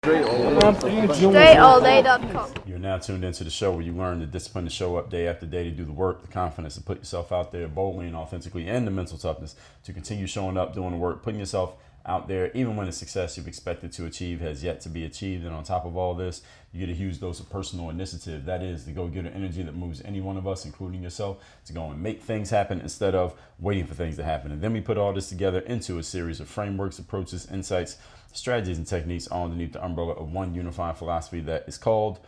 StraighTAllDay.com. You're now tuned into the show where you learn to discipline to show up day after day, to do the work, the confidence to put yourself out there boldly and authentically, and the mental toughness to continue showing up, doing the work, putting yourself out there, even when the success you've expected to achieve has yet to be achieved. And on top of all this, you get a huge dose of personal initiative. That is the go-getter energy that moves any one of us, including yourself, to go and make things happen instead of waiting for things to happen. And then we put all this together into a series of frameworks, approaches, insights, strategies, and techniques all underneath the umbrella of one unifying philosophy that is called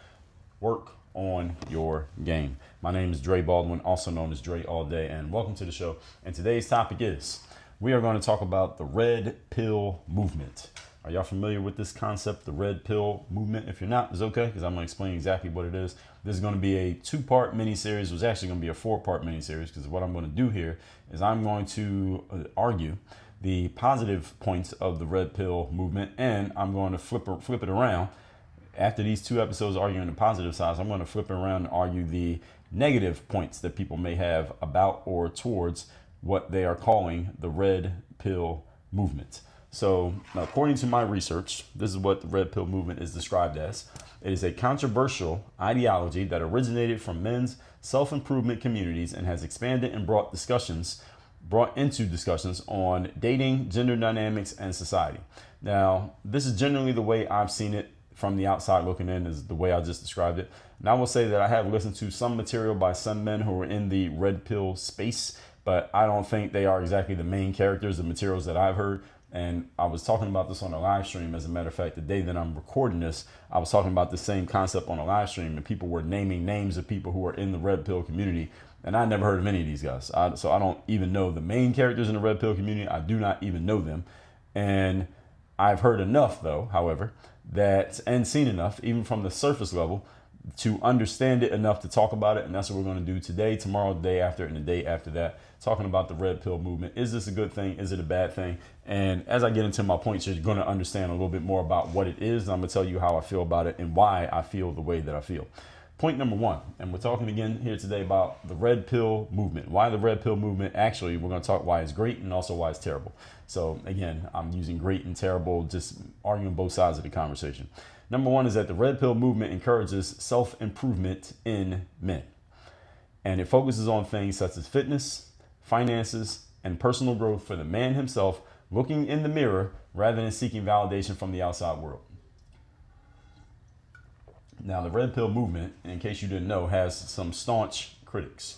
work on your game. My name is Dre Baldwin, also known as Dre All Day, and welcome to the show. And today's topic is, we are going to talk about the red pill movement. Are y'all familiar with this concept, the red pill movement? If you're not, it's okay, because I'm going to explain exactly what it is. This is going to be a 2-part mini-series. It was actually going to be a 4-part mini-series, because what I'm going to do here is I'm going to argue the positive points of the red pill movement, and I'm going to flip it around. After these 2 episodes arguing the positive sides, I'm going to flip it around and argue the negative points that people may have about or towards what they are calling the red pill movement. So, according to my research, this is what the red pill movement is described as. It is a controversial ideology that originated from men's self-improvement communities and has expanded and brought into discussions on dating, gender dynamics, and society. Now, this is generally the way I've seen it from the outside looking in, is the way I just described it. And I will say that I have listened to some material by some men who are in the red pill space, but I don't think they are exactly the main characters, the materials that I've heard. And I was talking about this on a live stream. As a matter of fact, the day that I'm recording this, I was talking about the same concept on a live stream, and people were naming names of people who are in the red pill community. And I never heard of any of these guys. So I don't even know the main characters in the red pill community. I do not even know them. And I've heard enough, though, however, and seen enough, even from the surface level, to understand it enough to talk about it. And that's what we're going to do today, tomorrow, the day after, and the day after that, talking about the red pill movement. Is this a good thing? Is it a bad thing? And as I get into my points, you're going to understand a little bit more about what it is. And I'm going to tell you how I feel about it and why I feel the way that I feel. Point number 1, and we're talking again here today about the red pill movement. Why the red pill movement? Actually, we're going to talk why it's great and also why it's terrible. So again, I'm using great and terrible, just arguing both sides of the conversation. Number 1 is that the red pill movement encourages self-improvement in men. And it focuses on things such as fitness, finances, and personal growth for the man himself, looking in the mirror rather than seeking validation from the outside world. Now, the red pill movement, in case you didn't know, has some staunch critics.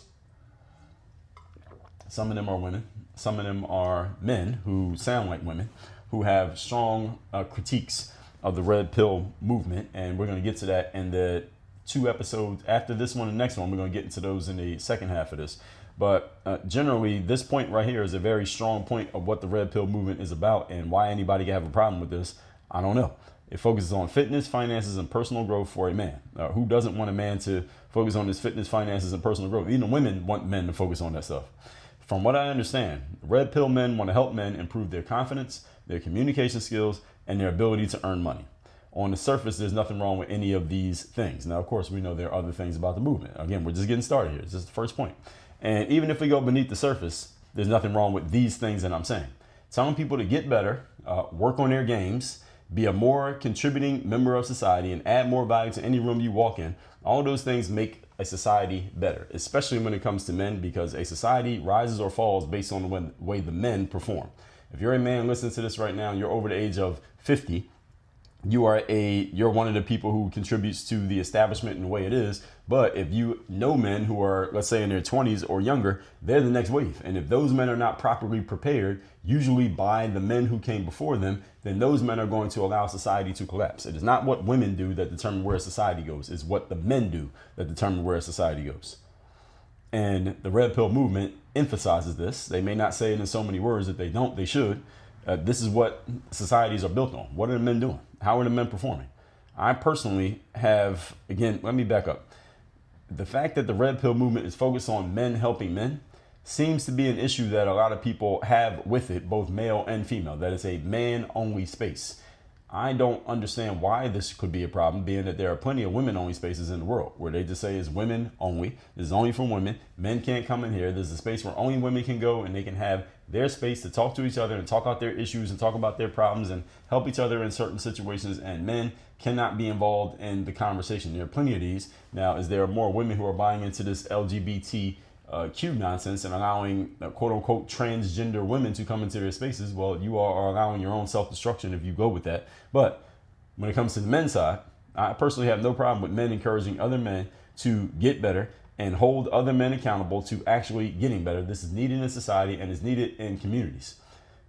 Some of them are women. Some of them are men who sound like women, who have strong critiques of the red pill movement. And we're going to get to that in the 2 episodes after this one and the next one. We're going to get into those in the second half of this. But generally, this point right here is a very strong point of what the red pill movement is about, and why anybody can have a problem with this, I don't know. It focuses on fitness, finances, and personal growth for a man. Who doesn't want a man to focus on his fitness, finances, and personal growth? Even women want men to focus on that stuff. From what I understand, red pill men want to help men improve their confidence, their communication skills, and their ability to earn money. On the surface, there's nothing wrong with any of these things. Now, of course, we know there are other things about the movement. Again, we're just getting started here. It's just the first point. And even if we go beneath the surface, there's nothing wrong with these things that I'm saying. Telling people to get better, work on their games, be a more contributing member of society, and add more value to any room you walk in. All those things make a society better, especially when it comes to men, because a society rises or falls based on the way the men perform. If you're a man listening to this right now and you're over the age of 50, you're one of the people who contributes to the establishment in the way it is. But if you know men who are, let's say, in their 20s or younger, they're the next wave. And if those men are not properly prepared, usually by the men who came before them, then those men are going to allow society to collapse. It is not what women do that determine where society goes. It's what the men do that determine where society goes. And the red pill movement emphasizes this. They may not say it in so many words that they should. This is what societies are built on. What are the men doing? How are the men performing? I personally have, again, let me back up. The fact that the red pill movement is focused on men helping men seems to be an issue that a lot of people have with it, both male and female. That it's a man-only space. I don't understand why this could be a problem, being that there are plenty of women-only spaces in the world where they just say it's women only. This is only for women. Men can't come in here. There's a space where only women can go, and they can have their space to talk to each other and talk out their issues and talk about their problems and help each other in certain situations. And men cannot be involved in the conversation. There are plenty of these. Now, is there more women who are buying into this LGBT Q nonsense and allowing quote unquote transgender women to come into their spaces? Well, you are allowing your own self-destruction if you go with that. But when it comes to the men's side, I personally have no problem with men encouraging other men to get better and hold other men accountable to actually getting better. This is needed in society and is needed in communities,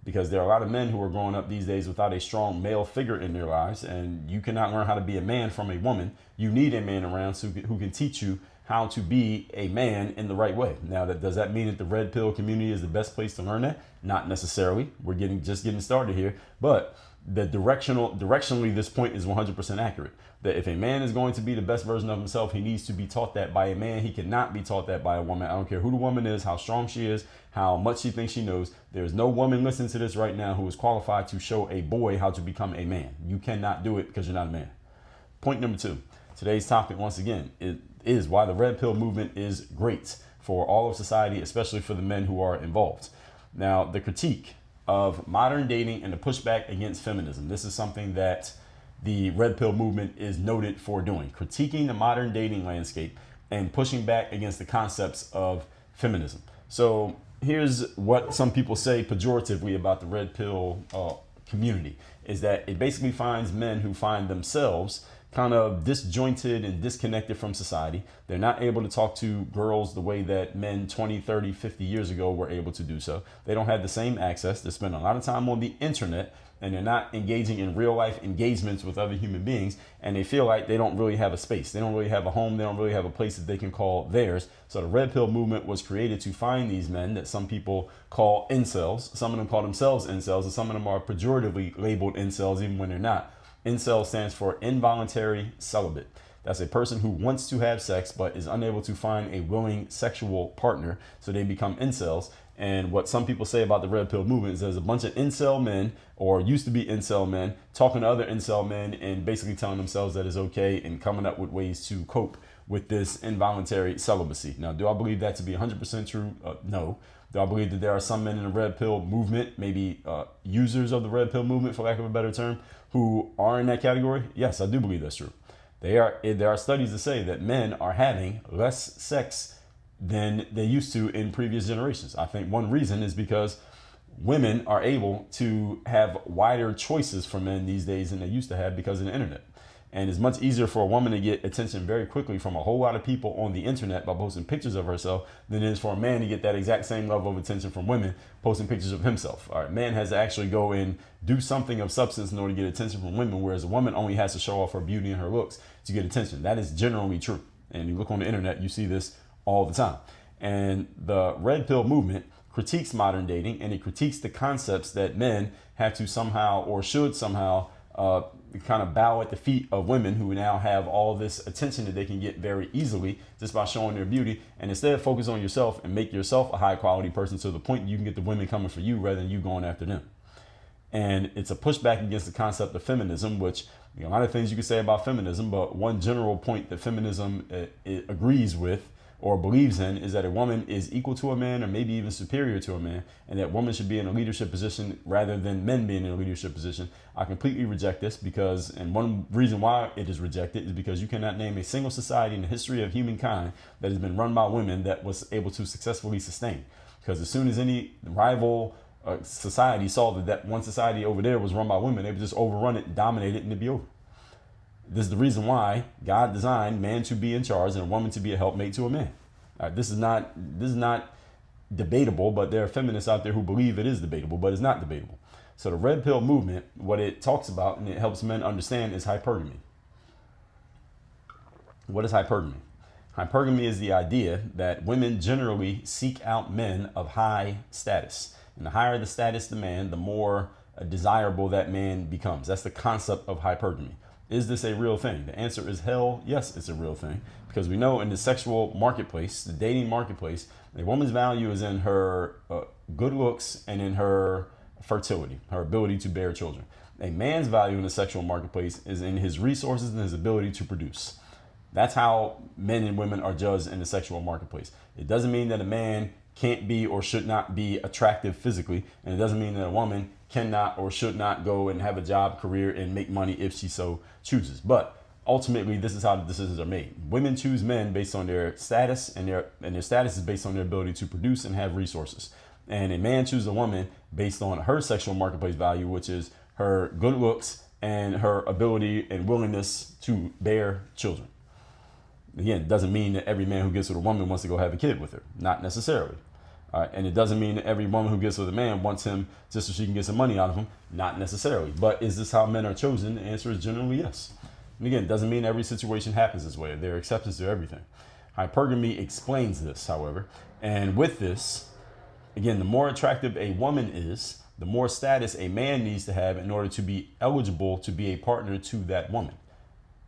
because there are a lot of men who are growing up these days without a strong male figure in their lives, and you cannot learn how to be a man from a woman. You need a man around who can teach you how to be a man in the right way. Now, does that mean that the red pill community is the best place to learn that? Not necessarily. We're just getting started here, but the directionally, this point is 100% accurate. That if a man is going to be the best version of himself, he needs to be taught that by a man. He cannot be taught that by a woman. I don't care who the woman is, how strong she is, how much she thinks she knows. There is no woman listening to this right now who is qualified to show a boy how to become a man. You cannot do it because you're not a man. Point number 2. Today's topic, once again, is why the red pill movement is great for all of society, especially for the men who are involved. Now, the critique of modern dating and the pushback against feminism. This is something that the red pill movement is noted for doing, critiquing the modern dating landscape and pushing back against the concepts of feminism. So here's what some people say pejoratively about the red pill community, is that it basically finds men who find themselves kind of disjointed and disconnected from society. They're not able to talk to girls the way that men 20, 30, 50 years ago were able to do so. They don't have the same access. They spend a lot of time on the internet, and they're not engaging in real life engagements with other human beings. And they feel like they don't really have a space. They don't really have a home. They don't really have a place that they can call theirs. So the red pill movement was created to find these men that some people call incels. Some of them call themselves incels, and some of them are pejoratively labeled incels even when they're not. Incel stands for involuntary celibate. That's a person who wants to have sex but is unable to find a willing sexual partner, so they become incels. And what some people say about the red pill movement is there's a bunch of incel men, or used to be incel men, talking to other incel men and basically telling themselves that it's okay and coming up with ways to cope with this involuntary celibacy. Now, do I believe that to be 100% true? No. Do I believe that there are some men in the red pill movement, maybe users of the red pill movement, for lack of a better term, who are in that category? Yes, I do believe that's true. There are studies that say that men are having less sex than they used to in previous generations. I think one reason is because women are able to have wider choices for men these days than they used to have because of the internet. And it's much easier for a woman to get attention very quickly from a whole lot of people on the internet by posting pictures of herself than it is for a man to get that exact same level of attention from women posting pictures of himself. All right, man has to actually go and do something of substance in order to get attention from women, whereas a woman only has to show off her beauty and her looks to get attention. That is generally true. And you look on the internet, you see this all the time. And the red pill movement critiques modern dating, and it critiques the concepts that men have to somehow or should somehow kind of bow at the feet of women who now have all this attention that they can get very easily just by showing their beauty, and instead focus on yourself and make yourself a high quality person to the point you can get the women coming for you rather than you going after them. And it's a pushback against the concept of feminism, which a lot of things you can say about feminism, but one general point that feminism it agrees with or believes in is that a woman is equal to a man or maybe even superior to a man, and that women should be in a leadership position rather than men being in a leadership position. I completely reject this because, and one reason why it is rejected is because you cannot name a single society in the history of humankind that has been run by women that was able to successfully sustain. Because as soon as any rival society saw that one society over there was run by women, they would just overrun it, dominate it, and it'd be over. This is the reason why God designed man to be in charge and a woman to be a helpmate to a man. This is not debatable, but there are feminists out there who believe it is debatable, but it's not debatable. So the red pill movement, what it talks about and it helps men understand is hypergamy. What is hypergamy? Hypergamy is the idea that women generally seek out men of high status. And the higher the status the man, the more desirable that man becomes. That's the concept of hypergamy. Is this a real thing? The answer is hell yes, it's a real thing. Because we know in the sexual marketplace, the dating marketplace, a woman's value is in her good looks and in her fertility, her ability to bear children. A man's value in the sexual marketplace is in his resources and his ability to produce. That's how men and women are judged in the sexual marketplace. It doesn't mean that a man can't be or should not be attractive physically, and it doesn't mean that a woman cannot or should not go and have a job, career, and make money if she so chooses. But ultimately, this is how the decisions are made. Women choose men based on their status, and their status is based on their ability to produce and have resources. And a man chooses a woman based on her sexual marketplace value, which is her good looks and her ability and willingness to bear children. Again, it doesn't mean that every man who gets with a woman wants to go have a kid with her. Not necessarily. All right? And it doesn't mean that every woman who gets with a man wants him just so she can get some money out of him. Not necessarily. But is this how men are chosen? The answer is generally yes. And again, it doesn't mean every situation happens this way. There are exceptions to everything. Hypergamy explains this, however. And with this, again, the more attractive a woman is, the more status a man needs to have in order to be eligible to be a partner to that woman.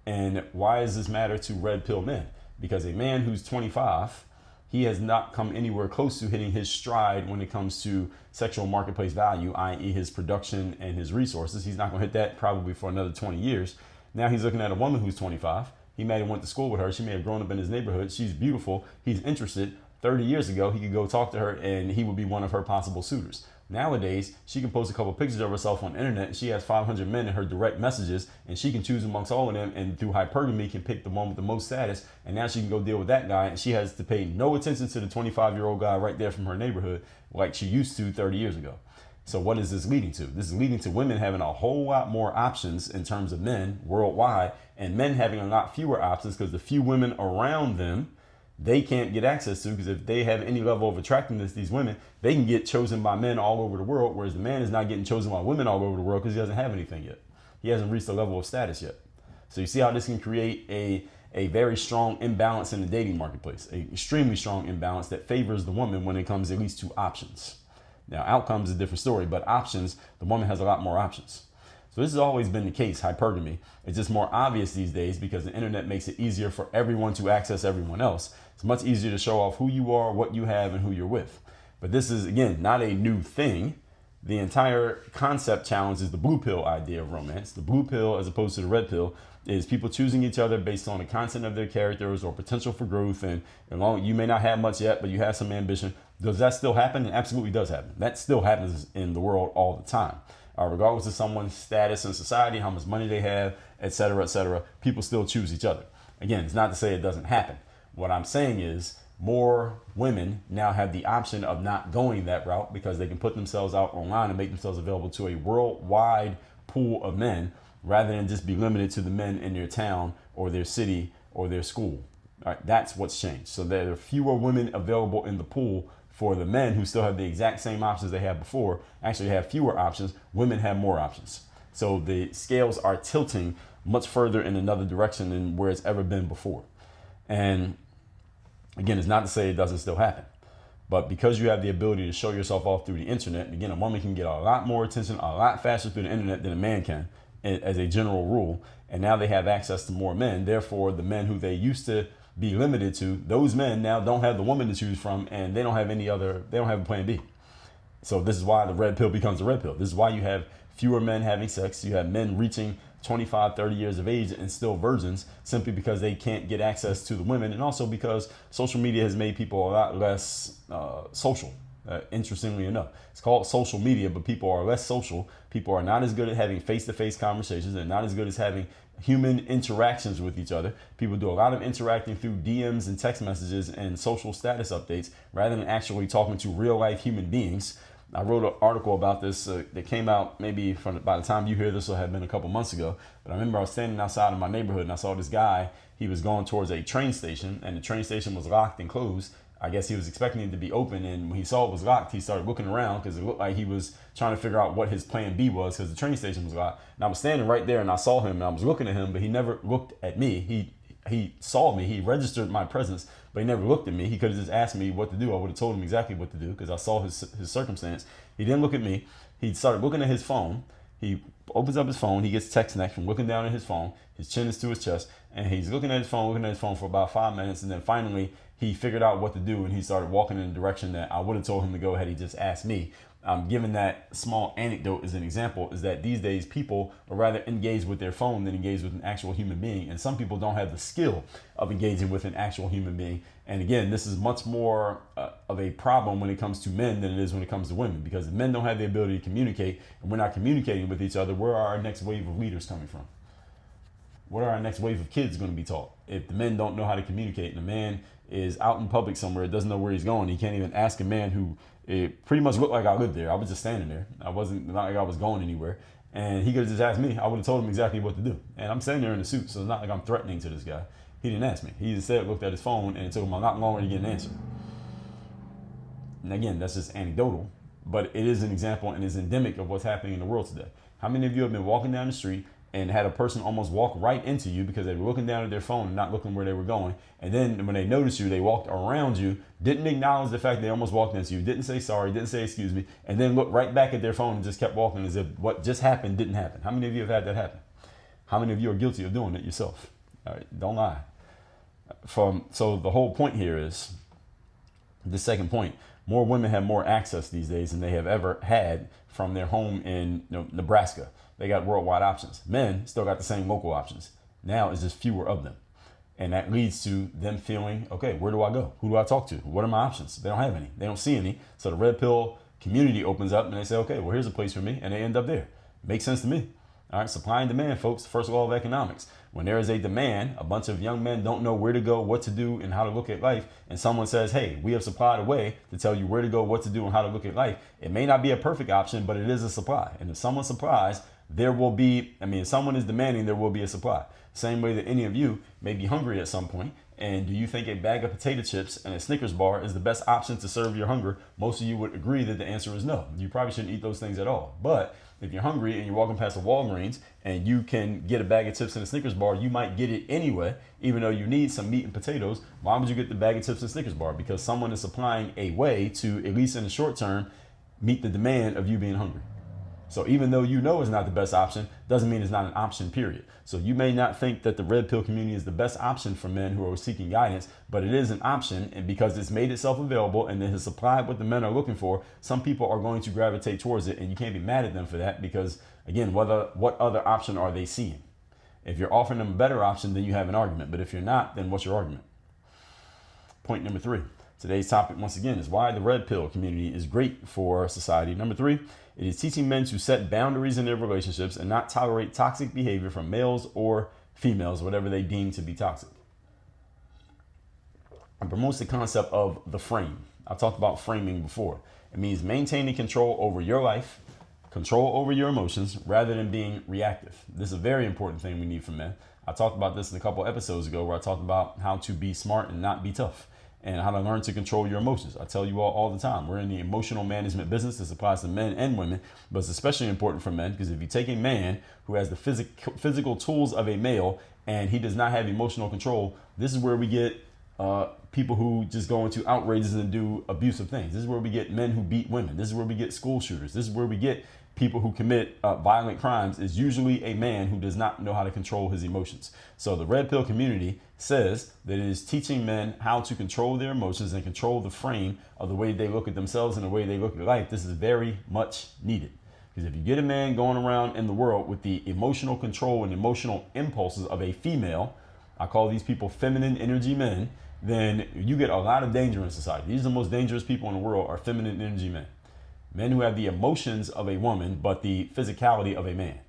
And why does this matter to red pill men? Because a man who's 25, he has not come anywhere close to hitting his stride when it comes to sexual marketplace value, i.e. his production and his resources. He's not going to hit that probably for another 20 years. Now he's looking at a woman who's 25. He may have went to school with her. She may have grown up in his neighborhood. She's beautiful. He's interested. 30 years ago, he could go talk to her and he would be one of her possible suitors. Nowadays, she can post a couple pictures of herself on the internet and she has 500 men in her direct messages and she can choose amongst all of them and through hypergamy can pick the one with the most status, and now she can go deal with that guy and she has to pay no attention to the 25-year-old guy right there from her neighborhood like she used to 30 years ago. So what is this leading to? This is leading to women having a whole lot more options in terms of men worldwide and men having a lot fewer options because the few women around them they can't get access to, because if they have any level of attractiveness, these women, they can get chosen by men all over the world, whereas the man is not getting chosen by women all over the world because he doesn't have anything yet. He hasn't reached a level of status yet. So you see how this can create a very strong imbalance in the dating marketplace, an extremely strong imbalance that favors the woman when it comes at least to options. Now, outcomes is a different story, but options, the woman has a lot more options. So this has always been the case, hypergamy. It's just more obvious these days because the internet makes it easier for everyone to access everyone else. It's much easier to show off who you are, what you have, and who you're with. But this is, again, not a new thing. The entire concept challenge is the blue pill idea of romance. The blue pill, as opposed to the red pill, is people choosing each other based on the content of their characters or potential for growth. And long you may not have much yet, but you have some ambition. Does that still happen? It absolutely does happen. That still happens in the world all the time. Regardless of someone's status in society, how much money they have, etc., people still choose each other. Again, it's not to say it doesn't happen. What I'm saying is more women now have the option of not going that route because they can put themselves out online and make themselves available to a worldwide pool of men rather than just be limited to the men in their town or their city or their school. All right, that's what's changed. So there are fewer women available in the pool for the men who still have the exact same options they had before. Actually have fewer options. Women have more options. So the scales are tilting much further in another direction than where it's ever been before. And again, it's not to say it doesn't still happen. But because you have the ability to show yourself off through the internet, again, a woman can get a lot more attention a lot faster through the internet than a man can, as a general rule. And now they have access to more men. Therefore, the men who they used to be limited to, those men now don't have the woman to choose from, and they don't have a plan B. So this is why the red pill becomes a red pill. This is why you have fewer men having sex. You have men reaching 25, 30 years of age and still virgins simply because they can't get access to the women, and also because social media has made people a lot less social. Interestingly enough, it's called social media, but people are less social. People are not as good at having face-to-face conversations. They're not as good as having human interactions with each other. People do a lot of interacting through DMs and text messages and social status updates rather than actually talking to real life human beings. I wrote an article about this that came out maybe by the time you hear this will have been a couple months ago. But I remember I was standing outside of my neighborhood and I saw this guy. He was going towards a train station and the train station was locked and closed. I guess he was expecting it to be open, and when he saw it was locked, he started looking around because it looked like he was trying to figure out what his plan B was because the train station was locked. And I was standing right there and I saw him and I was looking at him, but he never looked at me. He saw me, he registered my presence, but he never looked at me. He could have just asked me what to do. I would have told him exactly what to do because I saw his circumstance. He didn't look at me. He started looking at his phone. He opens up his phone. He gets text next from looking down at his phone. His chin is to his chest. And he's looking at his phone for about 5 minutes. And then finally, he figured out what to do. And he started walking in the direction that I would have told him to go had he just asked me. I'm giving that small anecdote as an example is that these days people are rather engaged with their phone than engaged with an actual human being. And some people don't have the skill of engaging with an actual human being. And again, this is much more of a problem when it comes to men than it is when it comes to women, because if men don't have the ability to communicate and we're not communicating with each other, where are our next wave of leaders coming from? What are our next wave of kids going to be taught? If the men don't know how to communicate and the man is out in public somewhere, doesn't know where he's going, he can't even ask a man who it pretty much looked like I lived there. I was just standing there. Not like I was going anywhere. And he could have just asked me. I would have told him exactly what to do. And I'm standing there in a suit, so it's not like I'm threatening to this guy. He didn't ask me. He instead looked at his phone, and it took him a lot longer to get an answer. And again, that's just anecdotal, but it is an example and is endemic of what's happening in the world today. How many of you have been walking down the street and had a person almost walk right into you because they were looking down at their phone and not looking where they were going? And then when they noticed you, they walked around you, didn't acknowledge the fact they almost walked into you, didn't say sorry, didn't say excuse me, and then looked right back at their phone and just kept walking as if what just happened didn't happen. How many of you have had that happen? How many of you are guilty of doing it yourself? All right, don't lie. So the whole point here is, the second point, more women have more access these days than they have ever had from their home in Nebraska. They got worldwide options. Men still got the same local options. Now it's just fewer of them. And that leads to them feeling, okay, where do I go? Who do I talk to? What are my options? They don't have any. They don't see any. So the red pill community opens up and they say, okay, well, here's a place for me. And they end up there. Makes sense to me. All right, supply and demand, folks. First law of economics. When there is a demand, a bunch of young men don't know where to go, what to do, and how to look at life. And someone says, hey, we have supplied a way to tell you where to go, what to do, and how to look at life. It may not be a perfect option, but it is a supply. And if someone supplies, there will be, if someone is demanding, there will be a supply. Same way that any of you may be hungry at some point. And do you think a bag of potato chips and a Snickers bar is the best option to serve your hunger? Most of you would agree that the answer is no. You probably shouldn't eat those things at all. But if you're hungry and you're walking past a Walgreens and you can get a bag of chips and a Snickers bar, you might get it anyway, even though you need some meat and potatoes. Why would you get the bag of chips and Snickers bar? Because someone is supplying a way to, at least in the short term, meet the demand of you being hungry. So even though you know it's not the best option, doesn't mean it's not an option, period. So you may not think that the red pill community is the best option for men who are seeking guidance, but it is an option, and because it's made itself available and it has supplied what the men are looking for, some people are going to gravitate towards it, and you can't be mad at them for that because, again, what other option are they seeing? If you're offering them a better option, then you have an argument. But if you're not, then what's your argument? Point number 3. Today's topic, once again, is why the red pill community is great for society. Number 3, it is teaching men to set boundaries in their relationships and not tolerate toxic behavior from males or females, whatever they deem to be toxic. It promotes the concept of the frame. I talked about framing before. It means maintaining control over your life, control over your emotions, rather than being reactive. This is a very important thing we need from men. I talked about this in a couple episodes ago where I talked about how to be smart and not be tough, and how to learn to control your emotions. I tell you all the time, we're in the emotional management business. This applies to men and women, but it's especially important for men because if you take a man who has the physical tools of a male and he does not have emotional control, this is where we get people who just go into outrages and do abusive things. This is where we get men who beat women. This is where we get school shooters. This is where we get people who commit violent crimes. Is usually a man who does not know how to control his emotions. So the red pill community says that it is teaching men how to control their emotions and control the frame of the way they look at themselves and the way they look at life. This is very much needed. Because if you get a man going around in the world with the emotional control and emotional impulses of a female, I call these people feminine energy men, then you get a lot of danger in society. These are the most dangerous people in the world are feminine energy men. Men who have the emotions of a woman, but the physicality of a man.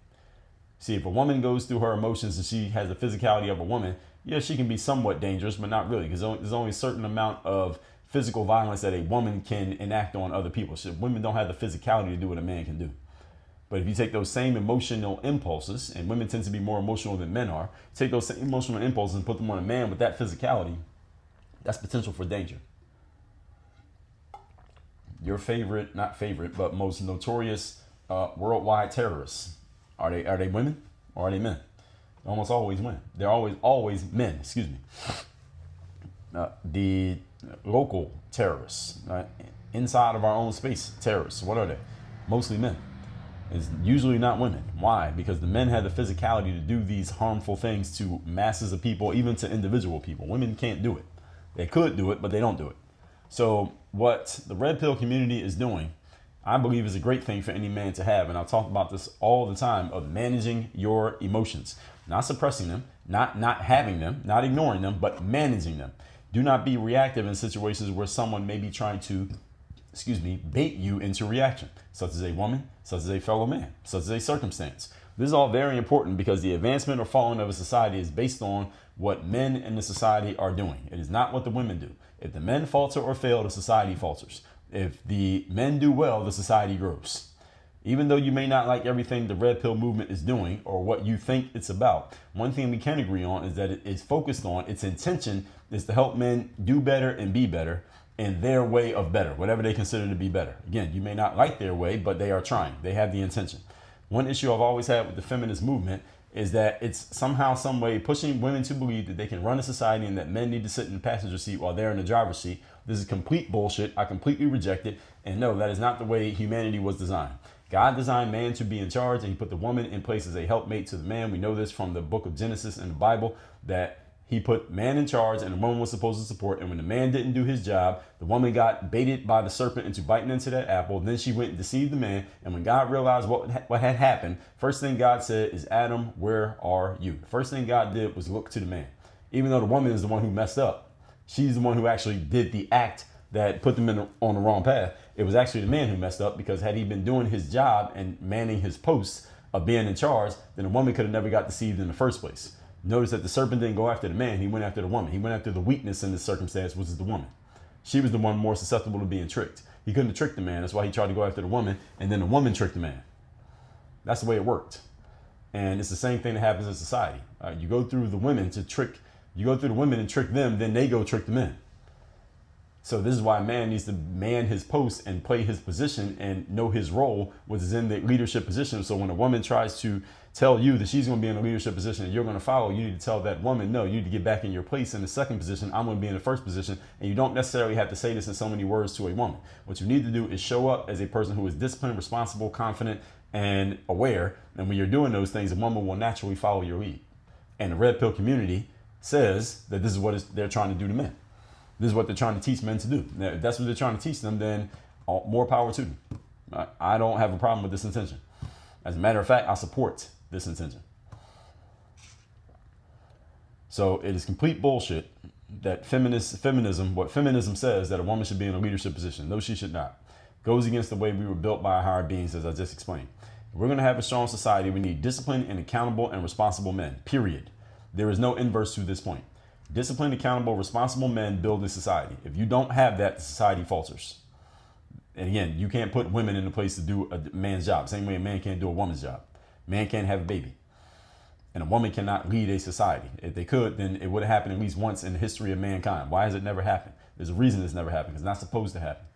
See, if a woman goes through her emotions and she has the physicality of a woman, yeah, she can be somewhat dangerous, but not really, because there's only a certain amount of physical violence that a woman can enact on other people. So women don't have the physicality to do what a man can do. But if you take those same emotional impulses, and women tend to be more emotional than men are, take those same emotional impulses and put them on a man with that physicality, that's potential for danger. Your favorite, not favorite, but most notorious worldwide terrorists, are they women or are they men? They almost always win. They're always men, excuse me. The local terrorists, inside of our own space terrorists, what are they? Mostly men. It's usually not women. Why? Because the men have the physicality to do these harmful things to masses of people, even to individual people. Women can't do it. They could do it, but they don't do it. So what the red pill community is doing I believe is a great thing for any man to have. And I'll talk about this all the time, of managing your emotions, not suppressing them, not having them, not ignoring them, but managing them. Do not be reactive in situations where someone may be trying to, bait you into reaction, such as a woman, such as a fellow man, such as a circumstance. This is all very important because the advancement or falling of a society is based on what men in the society are doing. It is not what the women do. If the men falter or fail, the society falters. If the men do well, the society grows. Even though you may not like everything the red pill movement is doing or what you think it's about, one thing we can agree on is that it is focused on, its intention is to help men do better and be better in their way of better, whatever they consider to be better. Again, you may not like their way, but they are trying. They have the intention. One issue I've always had with the feminist movement is that it's somehow, some way pushing women to believe that they can run a society and that men need to sit in the passenger seat while they're in the driver's seat. This is complete bullshit. I completely reject it. And no, that is not the way humanity was designed. God designed man to be in charge, and he put the woman in place as a helpmate to the man. We know this from the book of Genesis in the Bible, that he put man in charge and the woman was supposed to support. And when the man didn't do his job, the woman got baited by the serpent into biting into that apple. Then she went and deceived the man. And when God realized what had happened, first thing God said is, Adam, where are you? The first thing God did was look to the man. Even though the woman is the one who messed up, she's the one who actually did the act that put them on the wrong path. It was actually the man who messed up, because had he been doing his job and manning his posts of being in charge, then the woman could have never got deceived in the first place. Notice that the serpent didn't go after the man. He went after the woman. He went after the weakness in this circumstance, which is the woman. She was the one more susceptible to being tricked. He couldn't have tricked the man. That's why he tried to go after the woman, and then the woman tricked the man. That's the way it worked. And it's the same thing that happens in society. You go through the women and trick them, then they go trick the men. So this is why a man needs to man his post and play his position and know his role, which is in the leadership position. So when a woman tries to tell you that she's going to be in a leadership position and you're going to follow, you need to tell that woman, no, you need to get back in your place in the second position. I'm going to be in the first position. And you don't necessarily have to say this in so many words to a woman. What you need to do is show up as a person who is disciplined, responsible, confident, and aware. And when you're doing those things, a woman will naturally follow your lead. And the red pill community says that this is what they're trying to do to men. This is what they're trying to teach men to do. Now, if that's what they're trying to teach them, then more power to them. I don't have a problem with this intention. As a matter of fact, I support this intention. So it is complete bullshit that what feminism says, that a woman should be in a leadership position. No, she should not. Goes against the way we were built by our higher beings, as I just explained. If we're going to have a strong society, we need disciplined and accountable and responsible men, period. There is no inverse to this point. Disciplined, accountable, responsible men build a society. If you don't have that, the society falters. And again, you can't put women in a place to do a man's job. Same way a man can't do a woman's job. Man can't have a baby. And a woman cannot lead a society. If they could, then it would have happened at least once in the history of mankind. Why has it never happened? There's a reason it's never happened. It's not supposed to happen.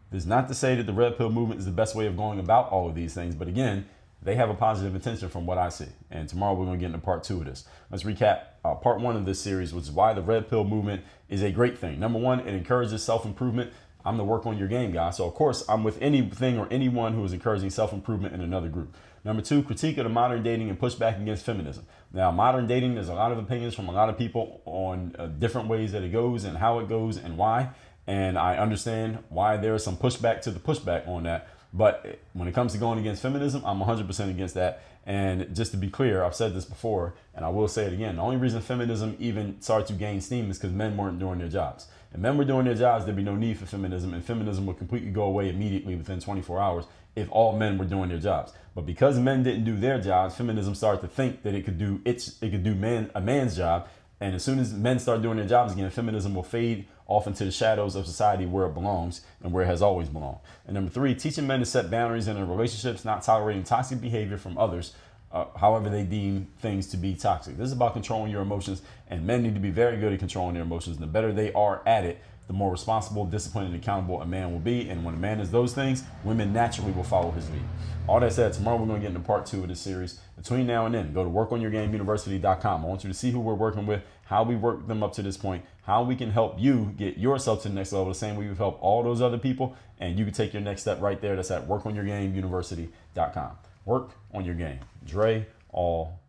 This is not to say that the red pill movement is the best way of going about all of these things. But again, they have a positive intention from what I see. And tomorrow we're going to get into part 2 of this. Let's recap part 1 of this series, which is why the red pill movement is a great thing. Number 1, it encourages self-improvement. I'm the work on your game guy. So, of course, I'm with anything or anyone who is encouraging self-improvement in another group. Number 2, critique of the modern dating and pushback against feminism. Now, modern dating, there's a lot of opinions from a lot of people on different ways that it goes and how it goes and why. And I understand why there is some pushback to the pushback on that. But when it comes to going against feminism, I'm 100% against that. And just to be clear, I've said this before, and I will say it again. The only reason feminism even started to gain steam is because men weren't doing their jobs. If men were doing their jobs, there'd be no need for feminism, and feminism would completely go away immediately within 24 hours if all men were doing their jobs. But because men didn't do their jobs, feminism started to think that it could do a man's job. And as soon as men start doing their jobs again, feminism will fade off into the shadows of society where it belongs and where it has always belonged. And number 3, teaching men to set boundaries in their relationships, not tolerating toxic behavior from others, however they deem things to be toxic. This is about controlling your emotions, and men need to be very good at controlling their emotions. And the better they are at it, the more responsible, disciplined, and accountable a man will be. And when a man is those things, women naturally will follow his lead. All that said, tomorrow we're going to get into part 2 of this series. Between now and then, go to workonyourgameuniversity.com. I want you to see who we're working with, how we worked them up to this point, how we can help you get yourself to the next level, the same way we've helped all those other people. And you can take your next step right there. That's at workonyourgameuniversity.com. Work on your game. Dre all